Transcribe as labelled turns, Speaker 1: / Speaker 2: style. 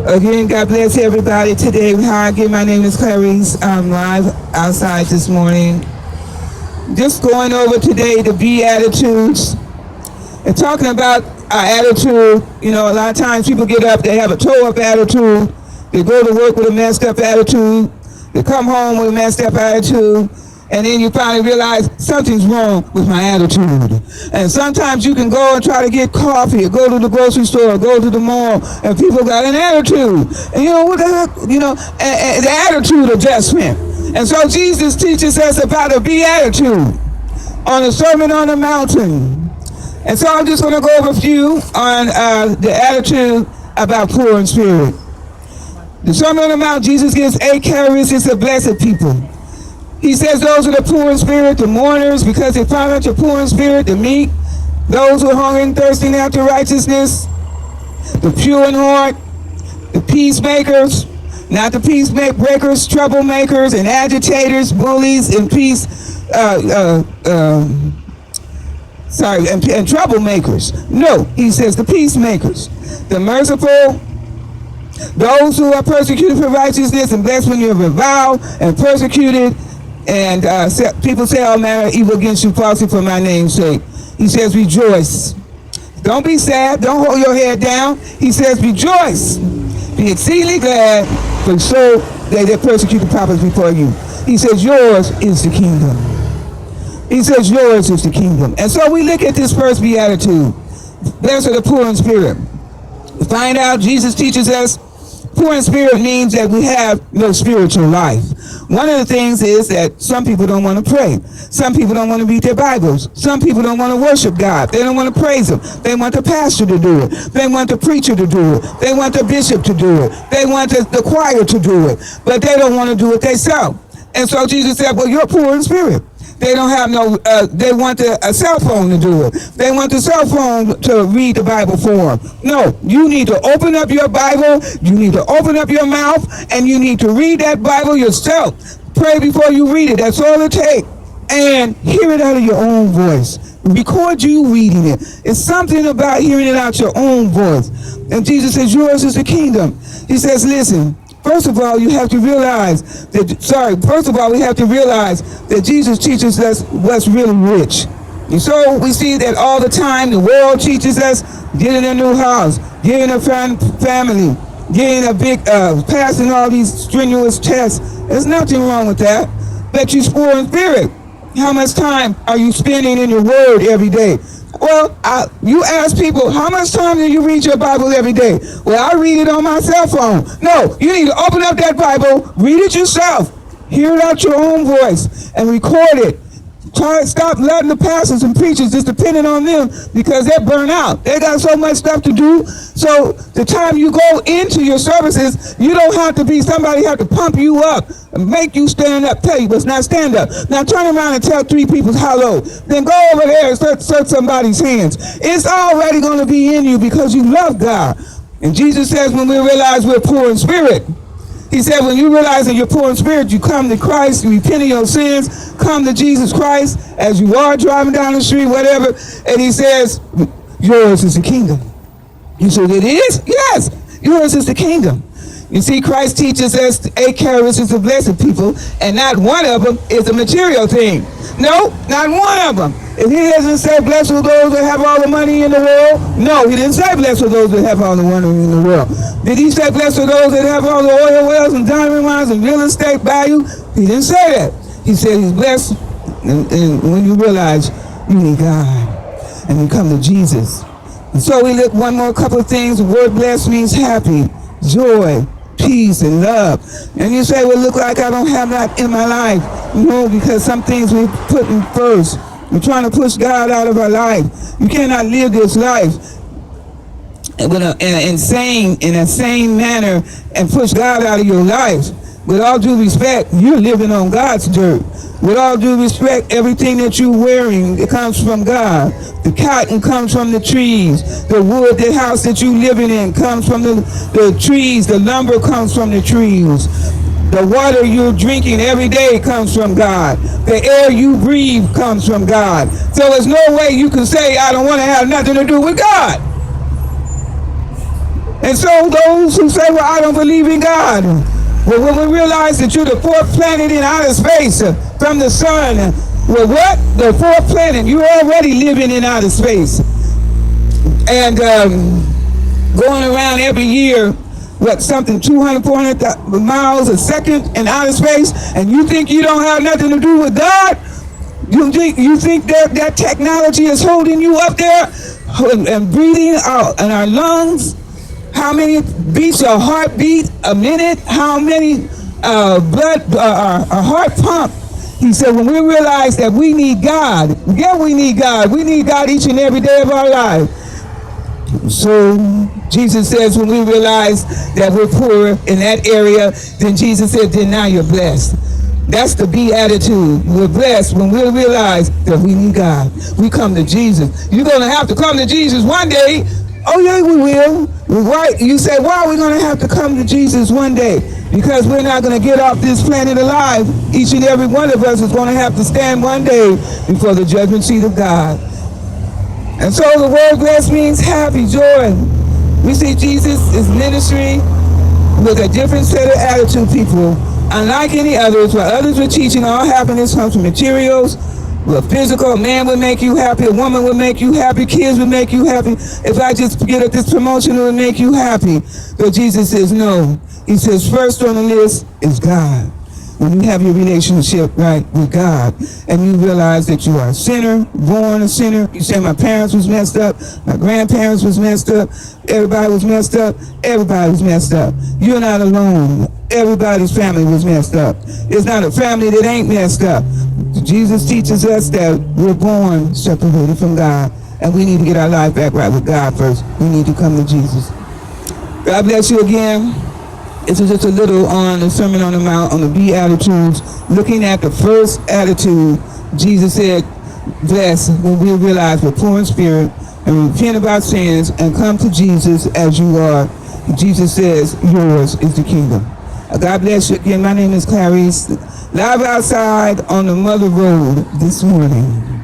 Speaker 1: Again, God bless everybody today. Hi again, my name is Clarice. I'm live outside this morning. Just going over today the Beatitudes and talking about our attitude. You know, a lot of times people get up, they have a toe-up attitude. They go to work with a messed up attitude. They come home with a messed up attitude. And then you finally realize something's wrong with my attitude. And sometimes you can go and try to get coffee or go to the grocery store or go to the mall and people got an attitude. And you know, what the heck, you know, and the attitude adjustment. And so Jesus teaches us about a beatitude on the Sermon on the Mountain. And so I'm just going to go over a few on the attitude about poor in spirit. The Sermon on the Mount, Jesus gives 8 characteristics of blessed people. He says those are the poor in spirit, the mourners, because they found out you're poor in spirit, the meek, those who are hungry and thirsting after righteousness, the pure in heart, the peacemakers, not the peacemakers, troublemakers and agitators, bullies and and troublemakers. No, he says the peacemakers, the merciful, those who are persecuted for righteousness, and blessed when you're reviled and persecuted, and people say all manner of evil against you falsely for my name's sake. He says rejoice. Don't be sad. Don't hold your head down. He says rejoice. Be exceedingly glad, for so they persecute the prophets before you. He says yours is the kingdom. He says yours is the kingdom. And so we look at this first beatitude. Blessed are the poor in spirit. We find out Jesus teaches us poor in spirit means that we have no spiritual life. One of the things is that some people don't want to pray. Some people don't want to read their Bibles. Some people don't want to worship God. They don't want to praise Him. They want the pastor to do it. They want the preacher to do it. They want the bishop to do it. They want the choir to do it. But they don't want to do it themselves. And so Jesus said, well, you're poor in spirit. They don't have no, they want a cell phone to do it. They want the cell phone to read the Bible for them. No, you need to open up your Bible, you need to open up your mouth, and you need to read that Bible yourself. Pray before you read it, that's all it takes. And hear it out of your own voice. Record you reading it. It's something about hearing it out your own voice. And Jesus says, yours is the kingdom. He says, listen, first of all, we have to realize that Jesus teaches us what's really rich. And so we see that all the time the world teaches us getting a new house, getting a family, getting a big, passing all these strenuous tests. There's nothing wrong with that. But you're poor in spirit. How much time are you spending in your word every day? Well, you ask people, how much time do you read your Bible every day? Well, I read it on my cell phone. No, you need to open up that Bible, read it yourself, hear it out your own voice, and record it. Stop letting the pastors and preachers just depending on them because they're burnt out. They got so much stuff to do. So the time you go into your services, you don't have to be somebody have to pump you up and make you stand up. Tell you what's not stand up. Now turn around and tell 3 people hello. Then go over there and start somebody's hands. It's already going to be in you because you love God. And Jesus says when we realize we're poor in spirit, He said, when you realize that you're poor in spirit, you come to Christ, you repent of your sins, come to Jesus Christ as you are driving down the street, whatever. And He says, yours is the kingdom. You said, it is? Yes, yours is the kingdom. You see, Christ teaches us 8 characteristics of blessed people, and not one of them is a material thing. No, not one of them. If He doesn't say blessed are those that have all the money in the world, no, He didn't say blessed are those that have all the money in the world. Did He say blessed are those that have all the oil wells and diamond mines and real estate value? He didn't say that. He said He's blessed, and when you realize you need God, and you come to Jesus. And so we look one more couple of things. The word blessed means happy, joy, peace, and love. And you say, well, look like I don't have that in my life. No, because some things we put in first. We're trying to push God out of our life. You cannot live this life in a sane manner and push God out of your life. With all due respect, you're living on God's dirt. With all due respect, everything that you're wearing, it comes from God. The cotton comes from the trees. The wood, the house that you're living in comes from the trees. The lumber comes from the trees. The water you're drinking every day comes from God. The air you breathe comes from God. So there's no way you can say, I don't want to have nothing to do with God. And so those who say, well, I don't believe in God, well, when we realize that you're the fourth planet in outer space from the sun, well, what? The fourth planet, you're already living in outer space. And going around every year, what, something 200, 400 miles a second in outer space, and you think you don't have nothing to do with God? You think that technology is holding you up there and breathing out in our lungs? How many beats a heartbeat a minute? How many a heart pump? He said, when we realize that we need God, yeah, we need God. We need God each and every day of our life. So Jesus says, when we realize that we're poor in that area, then Jesus said, then now you're blessed. That's the beatitude. We're blessed when we realize that we need God. We come to Jesus. You're going to have to come to Jesus one day. Oh, yeah, we will. Right? You say, why are we going to have to come to Jesus one day? Because we're not going to get off this planet alive. Each and every one of us is going to have to stand one day before the judgment seat of God. And so the word blessed means happy, joy. We see Jesus' ministry with a different set of attitude, people. Unlike any others, where others were teaching all happiness comes from materials, well, physical, a man would make you happy, a woman would make you happy, kids would make you happy. If I just get this promotion, it would make you happy. But Jesus says no. He says first on the list is God. When you have your relationship right with God and you realize that you are a sinner, born a sinner. You say my parents was messed up, my grandparents was messed up, everybody was messed up, everybody was messed up. You're not alone. Everybody's family was messed up. There's not a family that ain't messed up. Jesus teaches us that we're born separated from God and we need to get our life back right with God first. We need to come to Jesus. God bless you again. This is just a little on the Sermon on the Mount, on the Beatitudes, looking at the first attitude. Jesus said, bless when we realize we're poor in spirit and repent of our sins and come to Jesus as you are. Jesus says, yours is the kingdom. God bless you again. My name is Clarice. Live outside on the Mother Road this morning.